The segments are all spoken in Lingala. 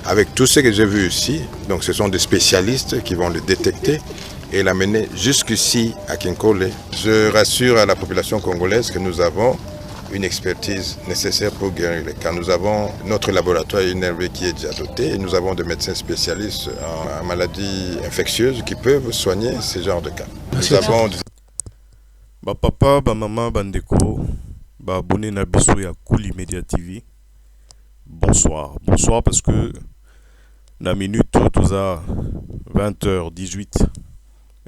Avec tout ce que j'ai vu ici, donc ce sont des spécialistes qui vont le détecter et l'amener jusqu'ici à Kinkole. Je rassure à la population congolaise que nous avons une expertise nécessaire pour guérir les cas. Nous avons notre laboratoire INRV qui est déjà doté et nous avons des médecins spécialistes en maladies infectieuses qui peuvent soigner ce genre de cas. Nous avons... Papa, maman, bandeko, abonné na biso ya Kuli Media TV. Bonsoir. Bonsoir parce que na minute tous à 20h18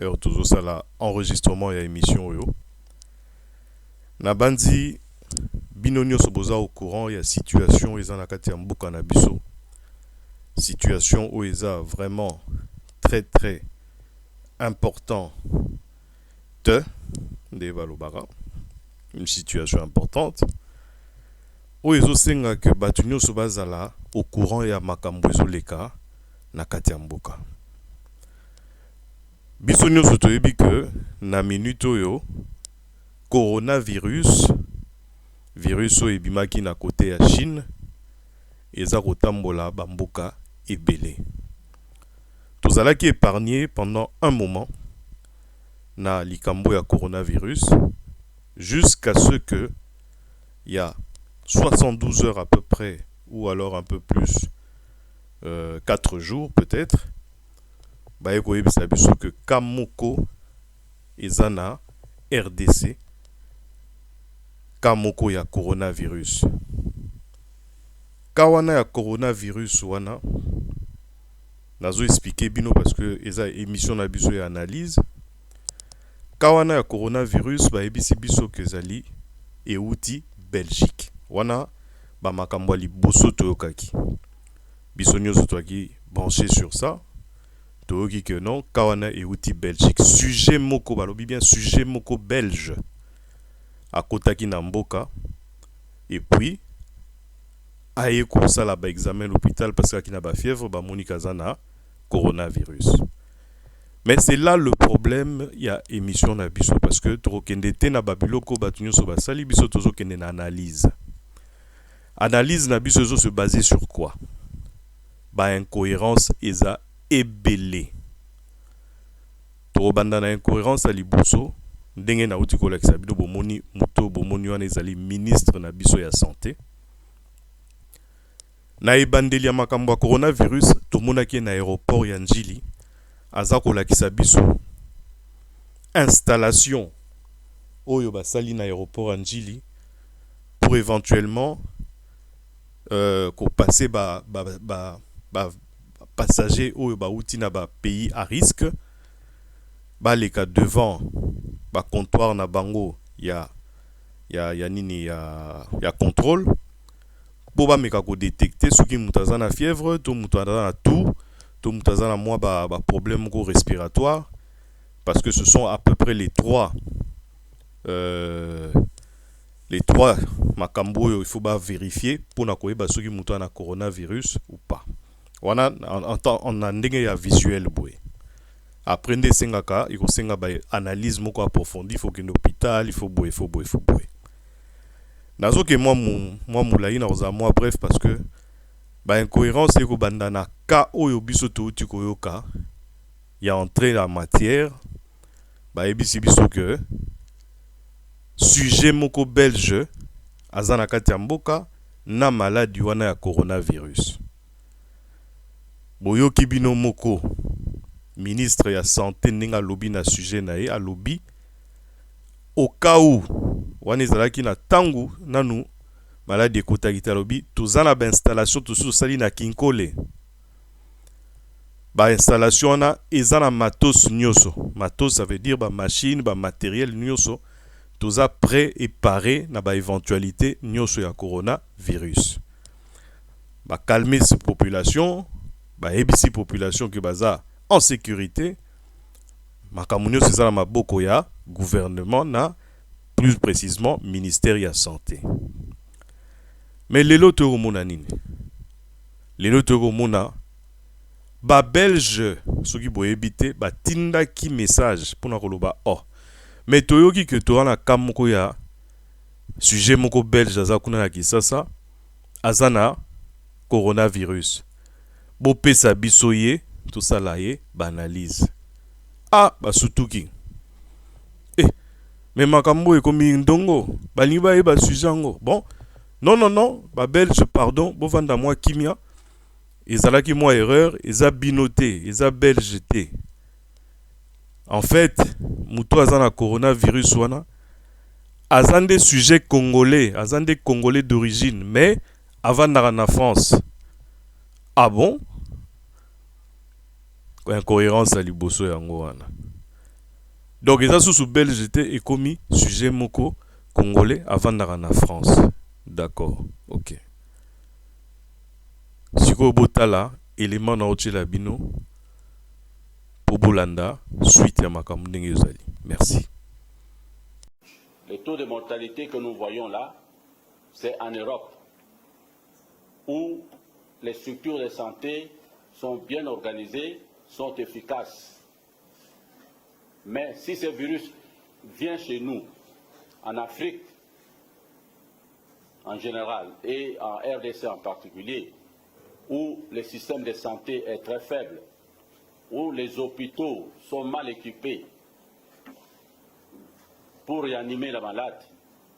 heure tous ça là enregistrement et émission yo. Na bandi binonio soboza au courant ya situation eza na kati ya mboka na biso. Situation où eza vraiment très très important de Balobara. Une situation importante. Où ils ont que Batunio Sobazala au courant et à Makambo Leka na Katiamboka. Bisonio Sotoyebi que na minute yo coronavirus virus o ebimaki na côté ya Chine eza kotambola bamboka ebele. Tozalaki épargné pendant un moment na likambo ya coronavirus jusqu'à ce que il y a 72 heures à peu près ou alors un peu plus 4 jours peut-être baye koyebisa biso que Kamoko ezana RDC Kamoko ya coronavirus kawana ya coronavirus wana nazo expliquer bino parce que eza émission na biso ya analyse kawana ya coronavirus bayebisi biso kezali euti Belgique wana ba makambo liboso toyokaki biso nyonso toaki branché sur ça toyoki que non kawana euti Belgique sujet moko balobi bien sujet moko belge akotaki na mboka et puis aye kosala ba examen l'hôpital parce qu'il a ba fièvre ba monika zana coronavirus. Mais c'est là le problème, il y a émission na biso parce que trokende te na babiloko batunyo so basali biso tozo kende na analyse. Analyse na biso se baser sur quoi? Ba incohérence eza ebele. To banda na incohérence ali biso ndenge na uti kolakisa bido bomoni muto bomoni wana ezali ministre na biso ya santé. Na ebandeli ya makambo ya coronavirus to monaki na aéroport ya Njili. Azako lakisa biso installation oyo basali na aéroport Anjili pour éventuellement ko passer passager oyo ba outi na ba pays à risque ba leka devant ba comptoir na bango ya contrôle pour ba meka ko détecter soki mutaza na fièvre to mutaza na toux to mutaza na moi ba problème respiratoire parce que ce sont à peu près les trois makambo il faut ba vérifier pour na koyeba soki mutu na coronavirus ou pas. On a ndenge ya visuel boy. Après nde sengaka il faut senga ba analyse moko approfondie, il faut que l'hôpital, il faut boy. Nazo que moi moulayi na oza moi bref parce que ba incohérence eko bandana ka oyo biso to uti koyoka ya entrée la matière ba ebisi biso que sujet moko belge azana kati ya mboka na maladie wana ya coronavirus. Boyoki bino moko ministre ya santé ninga lobi na sujet na ye alobi au cas où wana ezalaki na tangu nanu maladie ekotaki talobi tozana ba installation tosusu sali na Kinkole ba installation na ezana matos nyoso. Matos ça veut dire ba machine ba matériel nyoso toza prêt et paré na ba éventualité nyoso ya coronavirus. Ba calmer cette population, ba ebisi population que baza en sécurité. Makamunyo c'est ça na maboko ya gouvernement na plus précisément ministère ya santé. Mais les lots mona nini? Les lots mona ba belge soki boyebite ba tinda ki message pour na koloba oh mais toyoki que to na kamoko ya sujet moko belge aza kuna na Kisasa azana coronavirus bopesa biso ye tosala ye banalise. Ah, basutuki. Eh, mais makambo ekomi ndongo, balingi bayeba sujet yango. Bon, non, Belge, pardon, bovanda moi kimia. Ezalaki moi erreur, eza binoté, eza belge te. En fait, muto azana coronavirus wana, azande sujet congolais, azande congolais d'origine, mais avant na France. Ah bon? Incohérence à liboso yango wana. Donc eza sous belge te et commis sujet moko congolais avant na France. D'accord, ok. Siko botala élément na otela bino pour Bolanda suite à makambo ndenge ezali. Merci. Le taux de mortalité que nous voyons là, c'est en Europe, où les structures de santé sont bien organisées, sont efficaces. Mais si ce virus vient chez nous, en Afrique en général et en RDC en particulier, où le système de santé est très faible, où les hôpitaux sont mal équipés pour réanimer la malade,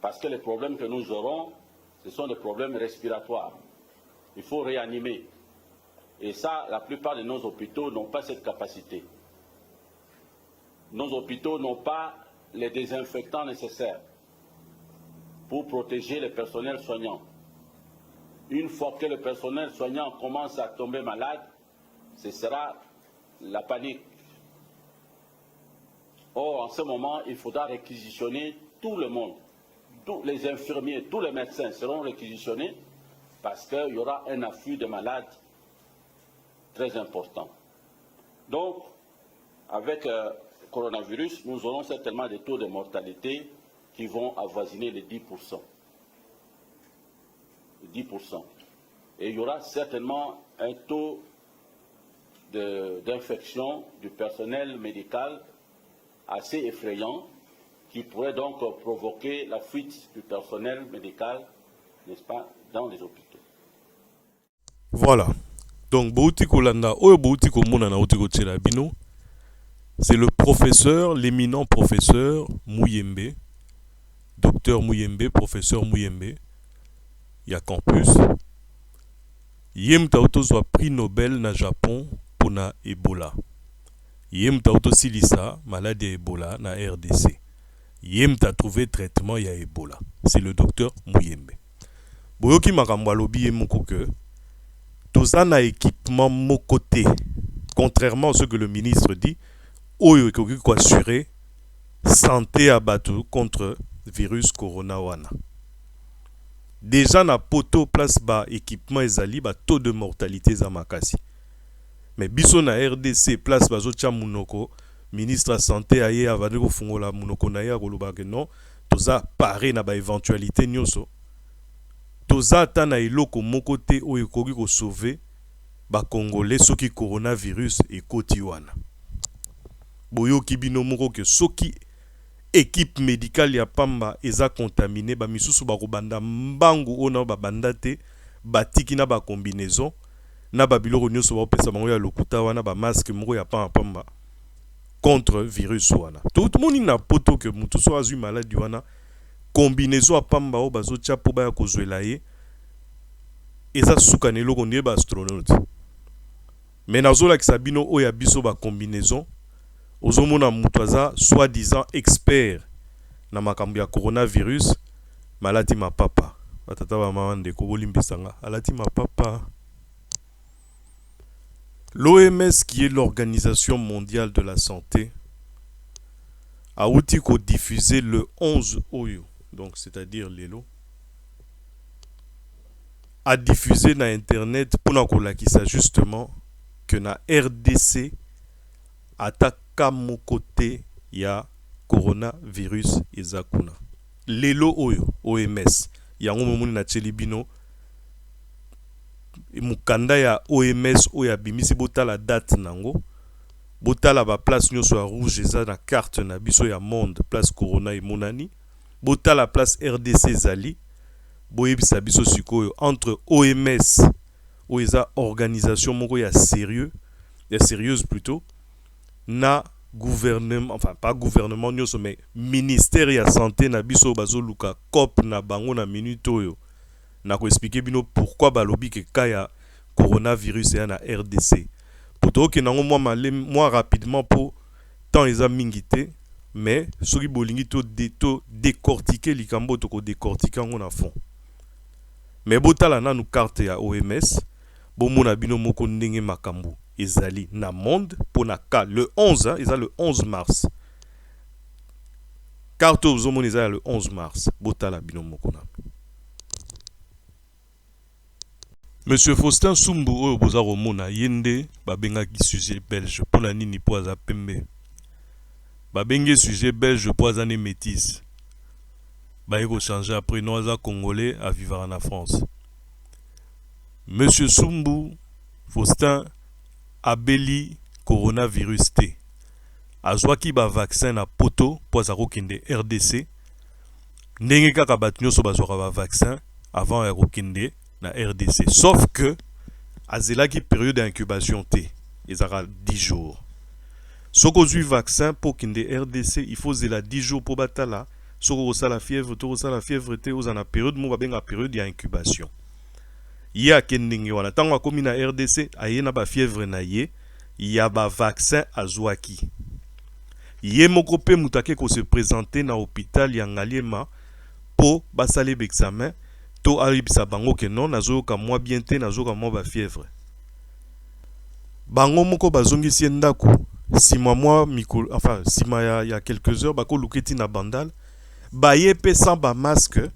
parce que les problèmes que nous aurons, ce sont des problèmes respiratoires. Il faut réanimer. Et ça, la plupart de nos hôpitaux n'ont pas cette capacité. Nos hôpitaux n'ont pas les désinfectants nécessaires pour protéger le personnel soignant. Une fois que le personnel soignant commence à tomber malade, ce sera la panique. Or, en ce moment, il faudra réquisitionner tout le monde. Tous les infirmiers, tous les médecins seront réquisitionnés parce qu'il y aura un afflux de malades très important. Donc, avec le coronavirus, nous aurons certainement des taux de mortalité qui vont avoisiner les 10%. 10%. Et il y aura certainement un taux d'infection du personnel médical assez effrayant qui pourrait donc provoquer la fuite du personnel médical, n'est-ce pas, dans les hôpitaux. Voilà. Donc, Bouti Kolanda, Oyo Bouti Komona na Otiko Tchelabino, c'est le professeur, l'éminent professeur Mouyembe, docteur Mouyembe, professeur Mouyembe, il y a campus. Yem Taoto soit prix Nobel na Japon pour na Ebola. Yem Taoto Silisa, maladie à Ebola na RDC. Yem ta trouvé traitement ya Ebola. C'est le docteur Mouyembe. Boyoki makambo alobi yemoko que tozana équipement mokoté. Contrairement à ce que le ministre dit, oyo ekoki ko assurer santé à bateau contre virus corona wana. Déjà na poto place ba équipement ezali ba taux de mortalité za makasi. Mais biso na RDC place bazo tia munoko ministre de santé aye avandi ko fungola munoko na ya koloba que non toza paré na ba éventualité nyonso. Toza ta na eloko moko te oyo ekoki ko sauver ba congolais soki coronavirus ekoti wana. Boyoki bino moko ke soki équipe médicale ya pamba eza contaminé ba misusu ba kobanda mbangu ona ba bandate batiki na ba combinaison na ba biloko nyonso ba pesa bango ya lokuta wana ba masque moko ya pamba contre virus wana. Tout le monde na poto que mutu so azui maladie wana combinaison ya pamba o bazo tia po ba ya kozwela ye eza suka ne loko ne ba astronaute. Mais nazola kisabino o ya biso ba combinaison ozomona mutu aza soi-disant expert na makambo ya coronavirus malati mapapa batata ba mama ndeko bolimbisanga alati mapapa. L'OMS, qui est l'Organisation mondiale de la santé, a outil qu'on diffusé le 11 Oyo, donc c'est-à-dire l'élo, a diffusé na internet pour nous ça justement que na RDC attaque mon côté ya coronavirus ezakuna. L'élo Oyo, OMS, yango momuni na chelibino mukanda ya OMS oya bimisi botala date nango botala ba place nyoso ya rouge eza na carte na biso ya monde place corona emonani botala place RDC zali boyebisa biso sikoyo entre OMS ou eza organisation moko ya sérieux, ya sérieuse plutôt, na gouvernement, enfin pas gouvernement nyonso, mais ministère ya santé na biso bazoluka COP na bango na minute oyo. Na ko expliquer bino pourquoi balobi ke ka ya coronavirus ya na RDC. Pour to ke nango moi rapidement pour temps eza mingi te, mais soki bolingi to décortiquer likambo to ko décortiquer ngo na fond. Mais botala na nu carte ya OMS, bomona bino moko ndenge makambo ezali na monde pour na ka le 11 hein, eza le 11 mars. Carte ozomona eza le 11 mars, botala bino moko na. Monsieur Faustin Sumbu oyo boza komona yende babengaki sujet belge pona nini po aza pembe. Babenge sujet belge po aza ne métis. Ba eko changer après no aza congolais à vivre en France. Monsieur Sumbu Faustin abeli coronavirus T. Azwaki ba vaccin na poto po aza kokende RDC. Ndenge kaka bato nyonso bazwaka ba vaccin avant ya kokende na RDC. Sauf que azelaki période d'incubation T. Ezara 10 jours. Soko zui vaccin pour kende RDC, il faut zela 10 jours pour batala. Soko sa la fièvre, to sa la fièvre T aux na période mo babenga période d'incubation. Ya kendenge wana tango komi na RDC, aye na ba fièvre na ye, ya ba vaccin azwaki. Ye moko pe mutake ko se présenter na hôpital ya Ngaliema po basale examen. To alibisa bango ke non nazoyoka mwa bien te nazoyoka mwa ba fièvre. Bango moko bazongisi ndako sima mwa mikolo, enfin sima ya quelques heures bako luketi na bandal baye pe sans ba masque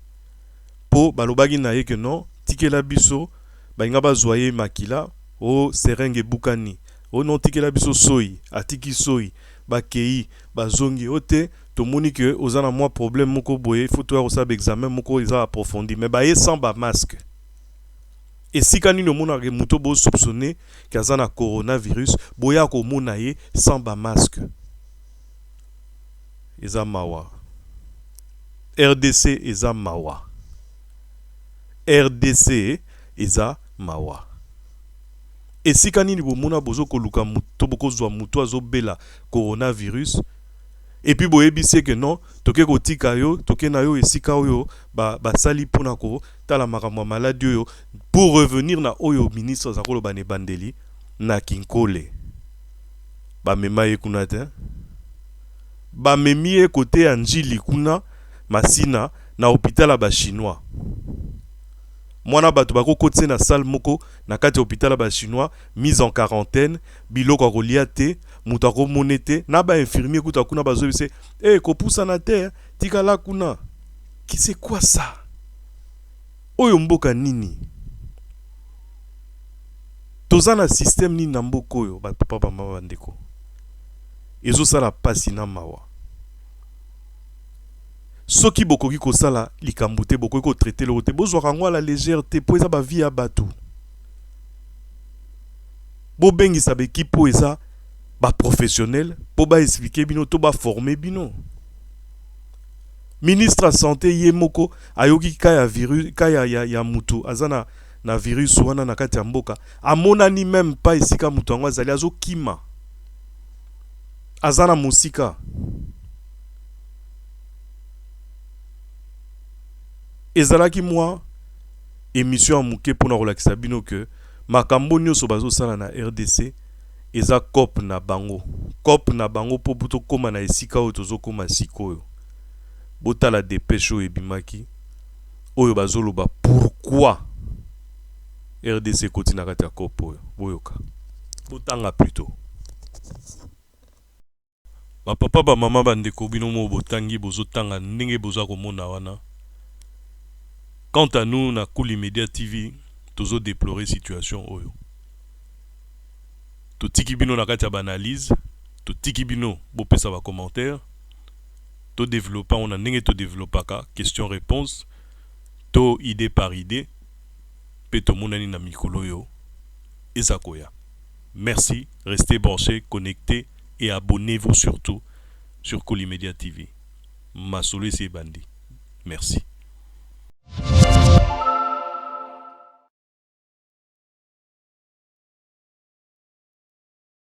po balobaki na ye ke non tikela biso bainga bazwaye makila o serenge bukani o non tikela biso soyi atiki soyi bakei bazongi ote tomoni que ozana mwa problème moko boye faut toi osab examen moko eza approfondi mais baye sans ba masque et si kanini omona ke muto bo soupçonner que azana coronavirus boya ko mona ye sans ba masque eza mawa RDC eza mawa RDC eza mawa et si kanini bomona bozo koluka muto boko zwa muto azobela coronavirus. Et puis boyebi c'est que non, toke ko tika yo, toke na yo esika oyo ba sali pona ko tala makamwa maladie yo pour revenir na oyo ministre zakolo bane bandeli na kinkole. Ba memaye kuna te. Ba memie côté anjili kuna masina na hôpital ba chinois. Mwana bato bako kotse na salle moko na kati hôpital ba chinois mise en quarantaine biloko kolia te muta ko monete na ba infirmier kuta kuna bazo bise ko poussa na terre tika la kuna qui c'est quoi ça oyo mboka nini tozana système ni na mboka oyo ba papa ba mama ndeko ezo sala pasi na mawa soki bokoki ko sala likambo te bokoki ko traiter le te bozwa kango la légèreté po eza ba vie ya bato bo bengi sa be ki po eza ba professionnel po ba expliquer bino to ba former bino ministre de santé ye moko ayoki kaya virus kaya ya mutu azana na virus wana na kati ya mboka amona ni même pas esika mutu ngo azali azo kima azana musika ezalaki moi émission ya muke pona kolakisa bino que makambo nyonso bazo sala na RDC eza COP na bango po buto koma na esika oyo tozo koma sikoyo botala dépêche oyo ebimaki oyo bazoloba pourquoi RDC koti na kati ya COP oyo boyoka botanga plutôt ba papa ba mama bandeko bino mo botangi bozotanga ndenge boza komona wana. Quant à nous na Kuli Media TV tozo déplorer situation oyo to tiki bino na kati ya analyse to tiki bino bo pesa ba commentaire to développer on a ndenge to développaka question réponse to idée par idée pe to monani na mikolo yo ezakoya. Merci, restez branchés, connectés et abonnez-vous surtout sur Kuli Media TV. Masolo c'est bandi. Merci.